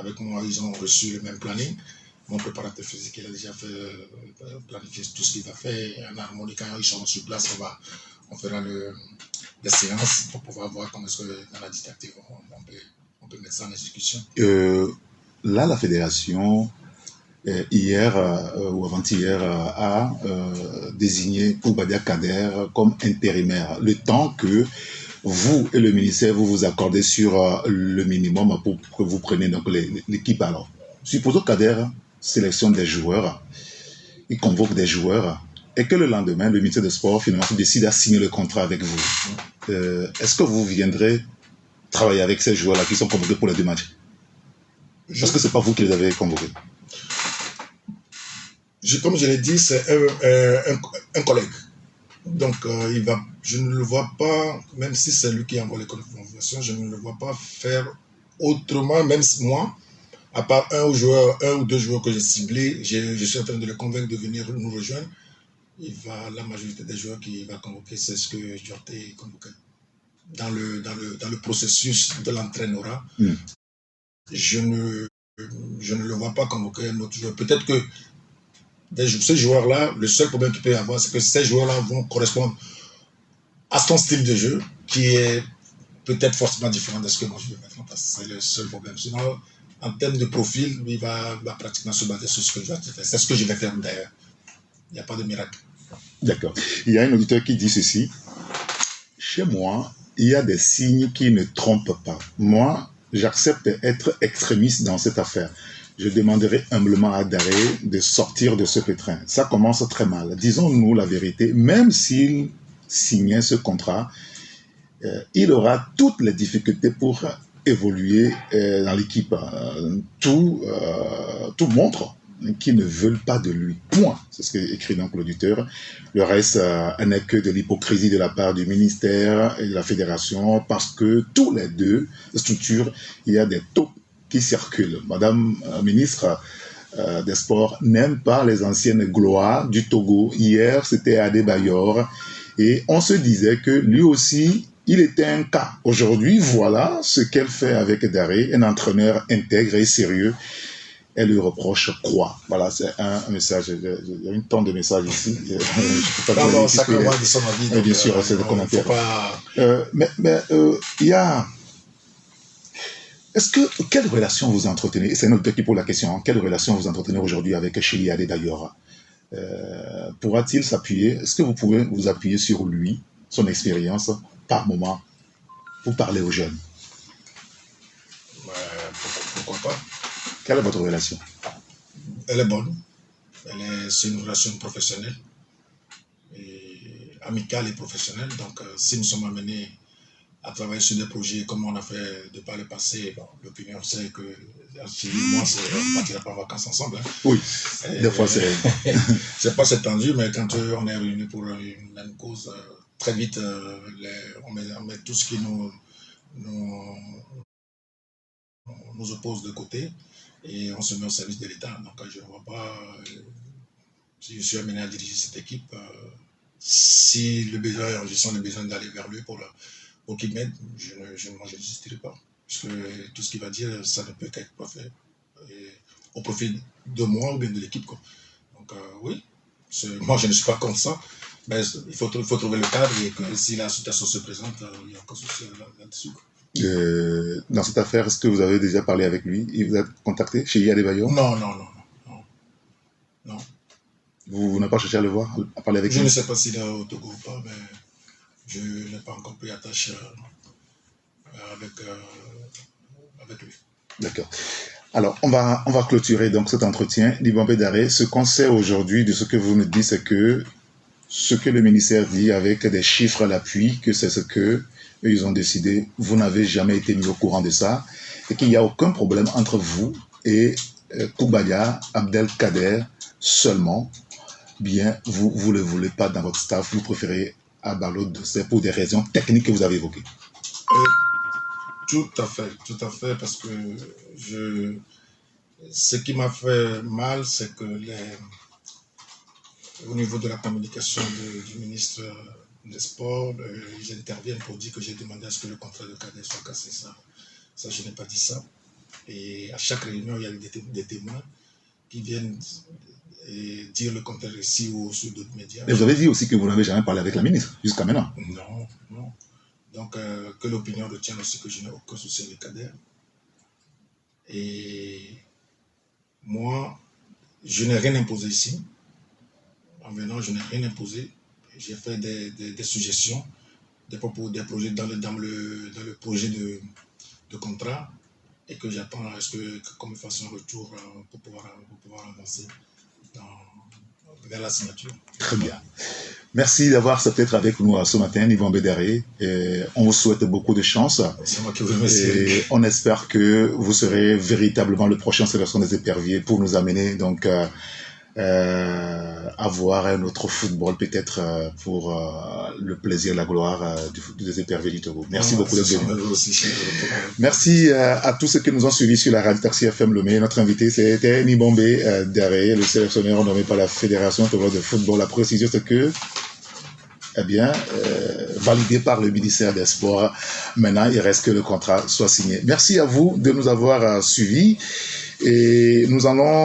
avec moi, ils ont reçu le même planning. Mon préparateur physique, il a déjà fait planifier tout ce qu'il va faire. En harmonie, quand ils sont sur place, on fera des séances pour pouvoir voir comment est-ce que dans la didactique, on peut mettre ça en exécution. Là, la fédération, hier ou avant-hier, a désigné Koubadia Kader comme intérimaire. Le temps que vous et le ministère, vous vous accordez sur le minimum pour que vous preniez donc l'équipe. Alors, supposons Kader sélectionne des joueurs, il convoque des joueurs, et que le lendemain, le ministère des Sports finalement décide à signer le contrat avec vous. Est-ce que vous viendrez travailler avec ces joueurs-là qui sont convoqués pour les 2 matchs? Parce que ce n'est pas vous qui les avez convoqués. Comme je l'ai dit, c'est un collègue. Donc, je ne le vois pas, même si c'est lui qui envoie les convocations, je ne le vois pas faire autrement, même si moi, à part un ou deux joueurs que j'ai ciblés, je suis en train de les convaincre de venir nous rejoindre. La majorité des joueurs qu'il va convoquer, c'est ce que Duarte convoqué. Dans le processus de l'entraîneur, je ne le vois pas convoquer un autre joueur. Peut-être que ces joueurs-là, le seul problème qu'il peut y avoir, c'est que ces joueurs-là vont correspondre à son style de jeu, qui est peut-être forcément différent de ce que moi je vais mettre en place. C'est le seul problème. Sinon, en termes de profil, il va pratiquement se baser sur ce que je vais faire. C'est ce que je vais faire d'ailleurs. Il n'y a pas de miracle. D'accord. Il y a un auditeur qui dit ceci. Chez moi, il y a des signes qui ne trompent pas. Moi, j'accepte d'être extrémiste dans cette affaire. Je demanderai humblement à Daré de sortir de ce pétrin. Ça commence très mal. Disons-nous la vérité, même s'il signait ce contrat, il aura toutes les difficultés pour évoluer dans l'équipe. Tout montre qu'ils ne veulent pas de lui. Point. C'est ce qu'écrit donc l'auditeur. Le reste n'est que de l'hypocrisie de la part du ministère et de la fédération, parce que tous les deux structures, il y a des taupes qui circulent. Madame ministre des Sports n'aime pas les anciennes gloires du Togo. Hier, c'était Adebayor. Et on se disait que lui aussi, il était un cas. Aujourd'hui, voilà ce qu'elle fait avec Daré, un entraîneur intègre et sérieux. Elle lui reproche quoi? Voilà, c'est un message. Il y a une tonne de messages ici. Chacun va de son avis. Bien sûr, c'est le commentaire. Mais il y a... Quelle relation vous entretenez? C'est notre qui pose la question. Quelle relation vous entretenez aujourd'hui avec Chili Adebayor? Pourra-t-il s'appuyer? Est-ce que vous pouvez vous appuyer sur lui, son expérience, par moment, pour parler aux jeunes? Pourquoi pas? Quelle est votre relation? Elle est bonne. C'est une relation professionnelle, amicale et professionnelle. Donc, si nous sommes amenés à travailler sur des projets comme on a fait de par le passé, l'opinion c'est que moi, on ne partira pas en vacances ensemble. Hein. Oui, des fois c'est... c'est pas cette tendu, mais quand on est réunis pour une même cause, très vite, on met tout ce qui nous oppose de côté et on se met au service de l'État. Donc je ne vois pas, si je suis amené à diriger cette équipe, si je sens le besoin d'aller vers lui pour qu'il m'aide, je ne résisterai pas. Parce que tout ce qu'il va dire, ça ne peut qu'être au profit de moi ou bien de l'équipe. Donc oui, moi je ne suis pas contre ça, mais il faut trouver le cadre et que si la situation se présente, il n'y a aucun souci là-dessus. Dans cette affaire, est-ce que vous avez déjà parlé avec lui? Il vous a contacté chez Adebayor? Non. Vous n'avez pas cherché à le voir, à parler avec lui? Je ne sais pas s'il est au Togo ou pas, mais je n'ai pas encore pris attache avec lui. D'accord. Alors, on va clôturer donc cet entretien. Libambé Daré, ce qu'on sait aujourd'hui de ce que vous nous dites, c'est que ce que le ministère dit avec des chiffres à l'appui, que c'est ce que ils ont décidé, vous n'avez jamais été mis au courant de ça, et qu'il n'y a aucun problème entre vous et Koubadia Abdelkader seulement. Bien, vous ne le voulez pas dans votre staff, vous préférez Abalo Dossé pour des raisons techniques que vous avez évoquées. Tout à fait, parce que ce qui m'a fait mal, c'est que au niveau de la communication du ministre des Sports, ils interviennent pour dire que j'ai demandé à ce que le contrat de Kader soit cassé. Ça, je n'ai pas dit ça. Et à chaque réunion, il y a des témoins qui viennent dire le contraire ici ou sur d'autres médias. Et vous avez dit aussi que vous n'avez jamais parlé avec la ministre jusqu'à maintenant. Non, non. Donc, que l'opinion retienne aussi que je n'ai aucun souci avec Kader. Et moi, je n'ai rien imposé ici. En venant, je n'ai rien imposé. J'ai fait des suggestions, des propos, des projets dans le projet de contrat et que j'attends à ce que comme me fasse un retour pour pouvoir avancer vers la signature. Très bien. Merci d'avoir accepté d'être avec nous ce matin, Nibambe Daré. On vous souhaite beaucoup de chance. C'est moi qui vous remercie. Et on espère que vous serez véritablement le prochain sélection des éperviers pour nous amener donc à voir un autre football peut-être pour le plaisir et la gloire des éperviers du Togo. Merci beaucoup d'être venu. Merci à tous ceux qui nous ont suivis sur la radio Taxi FM Lomé. Notre invité c'était Nibambe Daré, le sélectionneur nommé par la Fédération Togoise de football. La précision c'est que validé par le ministère des Sports. Maintenant, il reste que le contrat soit signé. Merci à vous de nous avoir suivis et nous allons